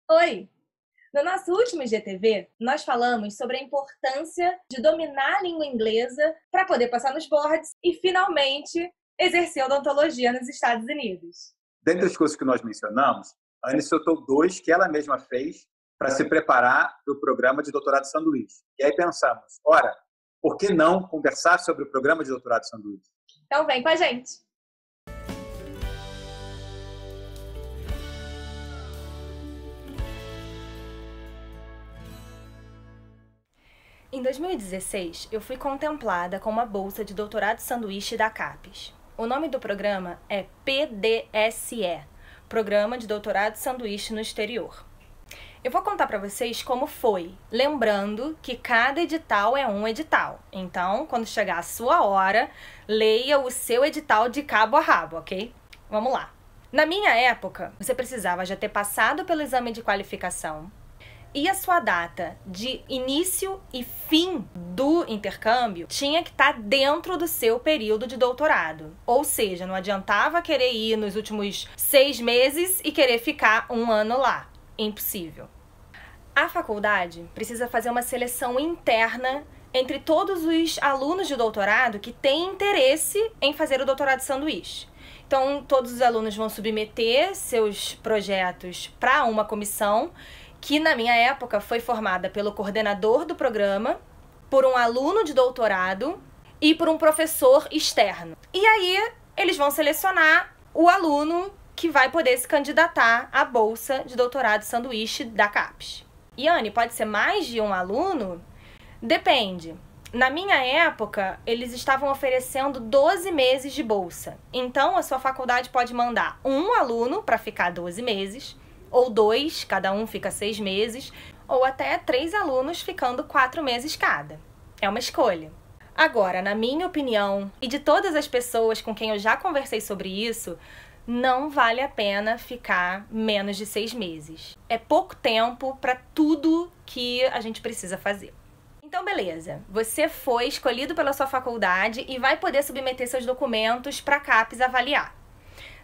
Oi! No nosso último IGTV, nós falamos sobre a importância de dominar a língua inglesa para poder passar nos boards e, finalmente, exercer odontologia nos Estados Unidos. Dentre as coisas que nós mencionamos, a Anne citou dois que ela mesma fez para se preparar para o programa de doutorado de sanduíche. E aí pensamos, ora, por que não conversar sobre o programa de doutorado de sanduíche? Então vem com a gente! Em 2016, eu fui contemplada com uma bolsa de doutorado sanduíche da CAPES. O nome do programa é PDSE, Programa de Doutorado Sanduíche no Exterior. Eu vou contar para vocês como foi, lembrando que cada edital é um edital. Então, quando chegar a sua hora, leia o seu edital de cabo a rabo, ok? Vamos lá. Na minha época, você precisava já ter passado pelo exame de qualificação, e a sua data de início e fim do intercâmbio tinha que estar dentro do seu período de doutorado. Ou seja, não adiantava querer ir nos últimos 6 meses e querer ficar um ano lá. Impossível. A faculdade precisa fazer uma seleção interna entre todos os alunos de doutorado que têm interesse em fazer o doutorado de sanduíche. Então, todos os alunos vão submeter seus projetos para uma comissão que na minha época foi formada pelo coordenador do programa, por um aluno de doutorado e por um professor externo. E aí eles vão selecionar o aluno que vai poder se candidatar à bolsa de doutorado sanduíche da CAPES. E Anne, pode ser mais de um aluno? Depende. Na minha época, eles estavam oferecendo 12 meses de bolsa. Então, a sua faculdade pode mandar um aluno para ficar 12 meses, ou 2, cada um fica 6 meses, ou até 3 alunos ficando 4 meses cada. É uma escolha. Agora, na minha opinião, e de todas as pessoas com quem eu já conversei sobre isso, não vale a pena ficar menos de 6 meses. É pouco tempo para tudo que a gente precisa fazer. Então, beleza. Você foi escolhido pela sua faculdade e vai poder submeter seus documentos para a CAPES avaliar.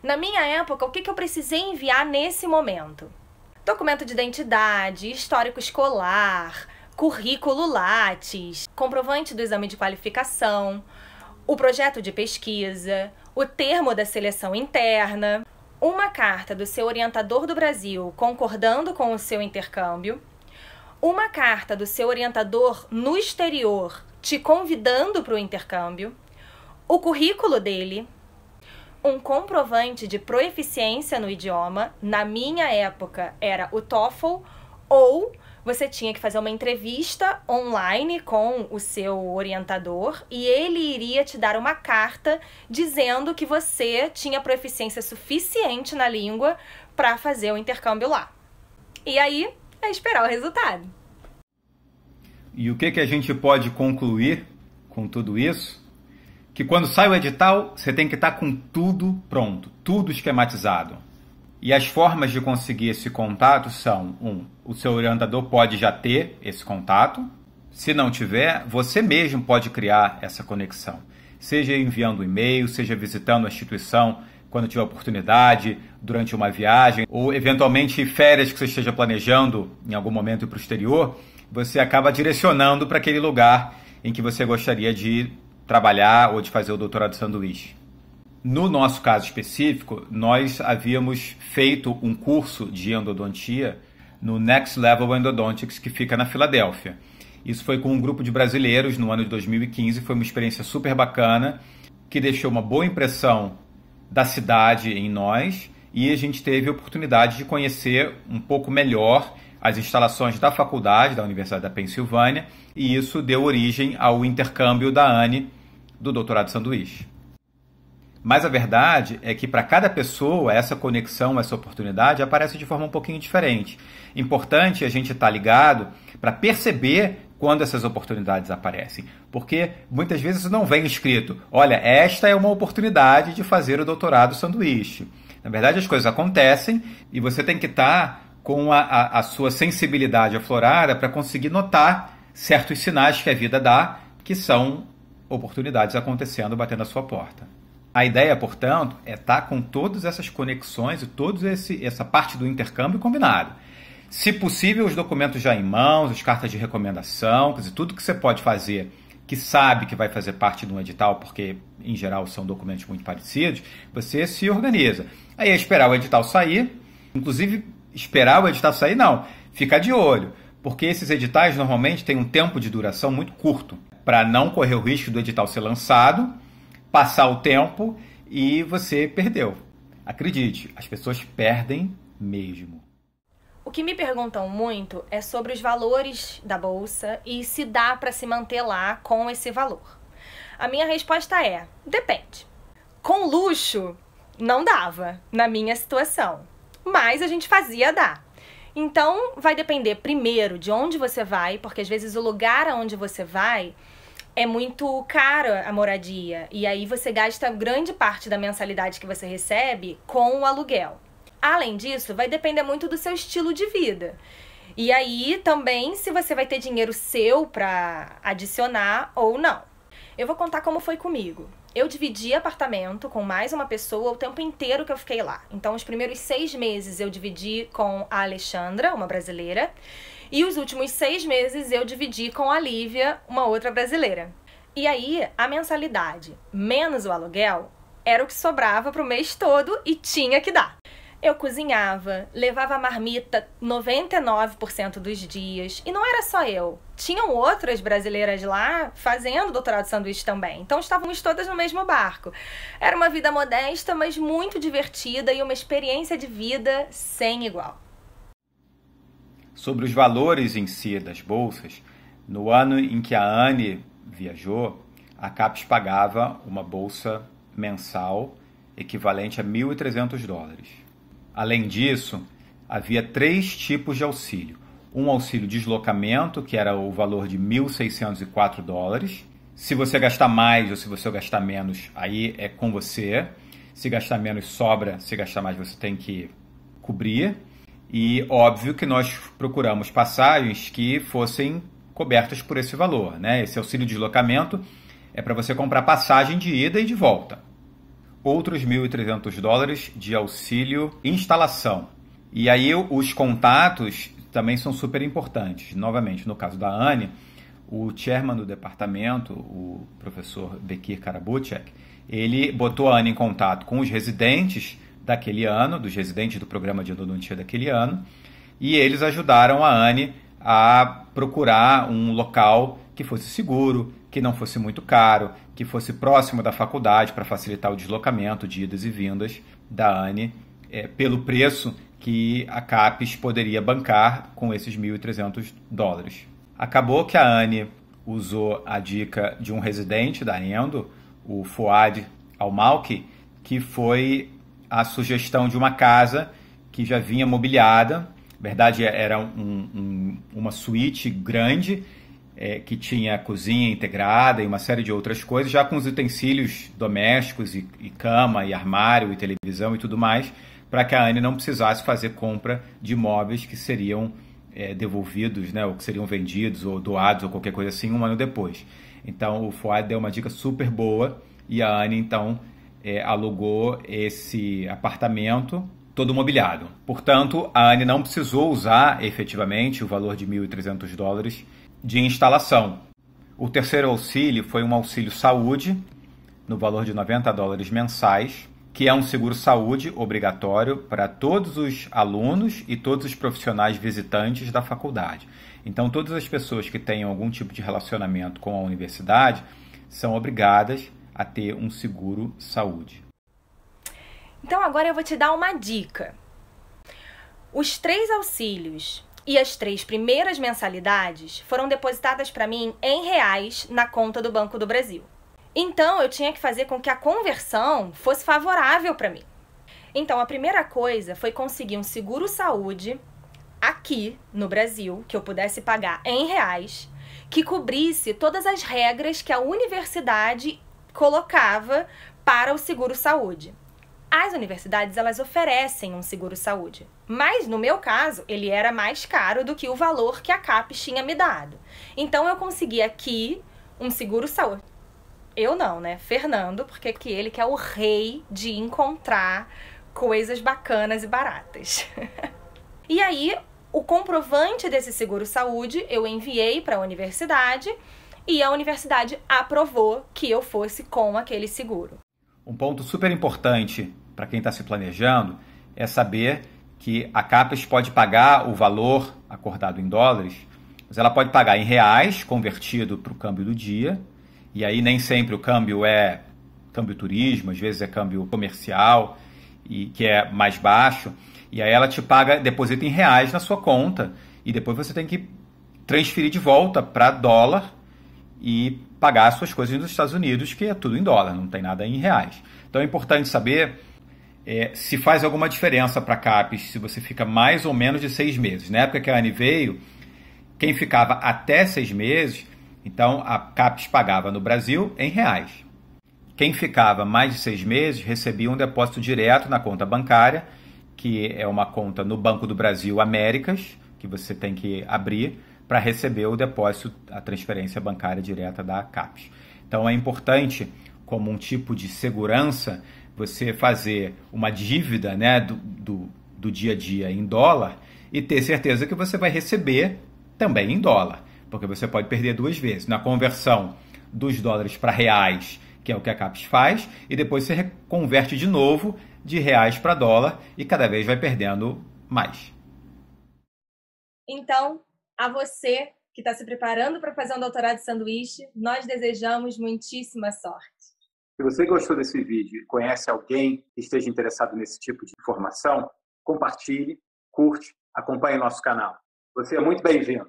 Na minha época, o que eu precisei enviar nesse momento? Documento de identidade, histórico escolar, currículo Lattes, comprovante do exame de qualificação, o projeto de pesquisa, o termo da seleção interna, uma carta do seu orientador do Brasil concordando com o seu intercâmbio, uma carta do seu orientador no exterior te convidando para o intercâmbio, o currículo dele, um comprovante de proeficiência no idioma, na minha época era o TOEFL, ou você tinha que fazer uma entrevista online com o seu orientador e ele iria te dar uma carta dizendo que você tinha proeficiência suficiente na língua para fazer o intercâmbio lá. E aí, é esperar o resultado. E o que a gente pode concluir com tudo isso? Que quando sai o edital, você tem que estar com tudo pronto, tudo esquematizado. E as formas de conseguir esse contato são, o seu orientador pode já ter esse contato. Se não tiver, você mesmo pode criar essa conexão. Seja enviando um e-mail, seja visitando a instituição quando tiver oportunidade, durante uma viagem, ou eventualmente férias que você esteja planejando em algum momento ir para o exterior, você acaba direcionando para aquele lugar em que você gostaria de trabalhar ou de fazer o doutorado de sanduíche. No nosso caso específico, nós havíamos feito um curso de endodontia no Next Level Endodontics, que fica na Filadélfia. Isso foi com um grupo de brasileiros no ano de 2015, foi uma experiência super bacana, que deixou uma boa impressão da cidade em nós, e a gente teve a oportunidade de conhecer um pouco melhor as instalações da faculdade, da Universidade da Pensilvânia, e isso deu origem ao intercâmbio da Anne do doutorado de sanduíche. Mas a verdade é que para cada pessoa, essa conexão, essa oportunidade aparece de forma um pouquinho diferente. Importante a gente estar ligado para perceber quando essas oportunidades aparecem. Porque muitas vezes não vem escrito, olha, esta é uma oportunidade de fazer o doutorado sanduíche. Na verdade, as coisas acontecem e você tem que estar com a sua sensibilidade aflorada para conseguir notar certos sinais que a vida dá, que são oportunidades acontecendo, batendo à sua porta. A ideia, portanto, é estar com todas essas conexões e toda essa parte do intercâmbio combinado. Se possível, os documentos já em mãos, as cartas de recomendação, quer dizer, tudo que você pode fazer, que sabe que vai fazer parte de um edital, porque em geral são documentos muito parecidos, você se organiza. Aí é esperar o edital sair, inclusive esperar o edital sair não, ficar de olho, porque esses editais normalmente têm um tempo de duração muito curto, para não correr o risco do edital ser lançado, passar o tempo e você perdeu. Acredite, as pessoas perdem mesmo. O que me perguntam muito é sobre os valores da bolsa e se dá para se manter lá com esse valor. A minha resposta é: depende. Com luxo, não dava na minha situação, mas a gente fazia dar. Então, vai depender primeiro de onde você vai, porque às vezes o lugar aonde você vai é muito caro a moradia, e aí você gasta grande parte da mensalidade que você recebe com o aluguel. Além disso, vai depender muito do seu estilo de vida. E aí também se você vai ter dinheiro seu para adicionar ou não. Eu vou contar como foi comigo. Eu dividi apartamento com mais uma pessoa o tempo inteiro que eu fiquei lá. Então, os primeiros 6 meses eu dividi com a Alexandra, uma brasileira, e os últimos 6 meses eu dividi com a Lívia, uma outra brasileira. E aí, a mensalidade menos o aluguel era o que sobrava pro mês todo e tinha que dar. Eu cozinhava, levava a marmita 99% dos dias. E não era só eu. Tinham outras brasileiras lá fazendo doutorado de sanduíche também. Então estávamos todas no mesmo barco. Era uma vida modesta, mas muito divertida e uma experiência de vida sem igual. Sobre os valores em si das bolsas, no ano em que a Anne viajou, a CAPES pagava uma bolsa mensal equivalente a $1.300. Além disso, havia 3 tipos de auxílio. Um auxílio deslocamento, que era o valor de $1.604. Se você gastar mais ou se você gastar menos, aí é com você. Se gastar menos, sobra. Se gastar mais, você tem que cobrir. E óbvio que nós procuramos passagens que fossem cobertas por esse valor, né? Esse auxílio deslocamento é para você comprar passagem de ida e de volta. Outros $1.300 de auxílio instalação. E aí os contatos também são super importantes. Novamente, no caso da Anne, o chairman do departamento, o professor Bekir Karabuchek, ele botou a Anne em contato com os residentes daquele ano, dos residentes do programa de endodontia daquele ano, e eles ajudaram a Anne a procurar um local que fosse seguro, que não fosse muito caro, que fosse próximo da faculdade para facilitar o deslocamento de idas e vindas da Anne pelo preço que a CAPES poderia bancar com esses $1.300. Acabou que a Anne usou a dica de um residente da Endo, o Fouad Al-Malki, que foi a sugestão de uma casa que já vinha mobiliada. Na verdade, era uma suíte grande, que tinha cozinha integrada e uma série de outras coisas, já com os utensílios domésticos e cama e armário e televisão e tudo mais, para que a Anne não precisasse fazer compra de móveis que seriam devolvidos, né, ou que seriam vendidos ou doados ou qualquer coisa assim um ano depois. Então o Fouad deu uma dica super boa e a Anne então alugou esse apartamento todo mobiliado. Portanto, a Anne não precisou usar efetivamente o valor de $1.300 de instalação. O terceiro auxílio foi um auxílio saúde, no valor de $90 mensais, que é um seguro-saúde obrigatório para todos os alunos e todos os profissionais visitantes da faculdade. Então, todas as pessoas que tenham algum tipo de relacionamento com a universidade são obrigadas a ter um seguro-saúde. Então, agora eu vou te dar uma dica. Os 3 auxílios e as 3 primeiras mensalidades foram depositadas para mim em reais na conta do Banco do Brasil. Então, eu tinha que fazer com que a conversão fosse favorável para mim. Então, a primeira coisa foi conseguir um seguro-saúde aqui no Brasil, que eu pudesse pagar em reais, que cobrisse todas as regras que a universidade colocava para o seguro-saúde. As universidades, elas oferecem um seguro-saúde, mas no meu caso, ele era mais caro do que o valor que a CAPES tinha me dado. Então, eu consegui aqui um seguro-saúde. Eu não, né? Fernando, porque ele que é o rei de encontrar coisas bacanas e baratas. E aí, o comprovante desse seguro-saúde eu enviei para a universidade e a universidade aprovou que eu fosse com aquele seguro. Um ponto super importante para quem está se planejando é saber que a CAPES pode pagar o valor acordado em dólares, mas ela pode pagar em reais, convertido para o câmbio do dia, e aí nem sempre o câmbio é câmbio turismo, às vezes é câmbio comercial, e que é mais baixo, e aí ela te paga, deposita em reais na sua conta, e depois você tem que transferir de volta para dólar e pagar as suas coisas nos Estados Unidos, que é tudo em dólar, não tem nada em reais. Então é importante saber se faz alguma diferença para a CAPES, se você fica mais ou menos de 6 meses. Na época que a Anne veio, quem ficava até 6 meses, então a CAPES pagava no Brasil em reais. Quem ficava mais de 6 meses recebia um depósito direto na conta bancária, que é uma conta no Banco do Brasil Américas, que você tem que abrir para receber o depósito, a transferência bancária direta da CAPES. Então é importante, como um tipo de segurança, você fazer uma dívida, né, do dia a dia em dólar e ter certeza que você vai receber também em dólar, porque você pode perder 2 vezes, na conversão dos dólares para reais, que é o que a CAPES faz, e depois você converte de novo de reais para dólar e cada vez vai perdendo mais. Então, a você que está se preparando para fazer um doutorado de sanduíche, nós desejamos muitíssima sorte. Se você gostou desse vídeo e conhece alguém que esteja interessado nesse tipo de informação, compartilhe, curte, acompanhe nosso canal. Você é muito bem-vindo.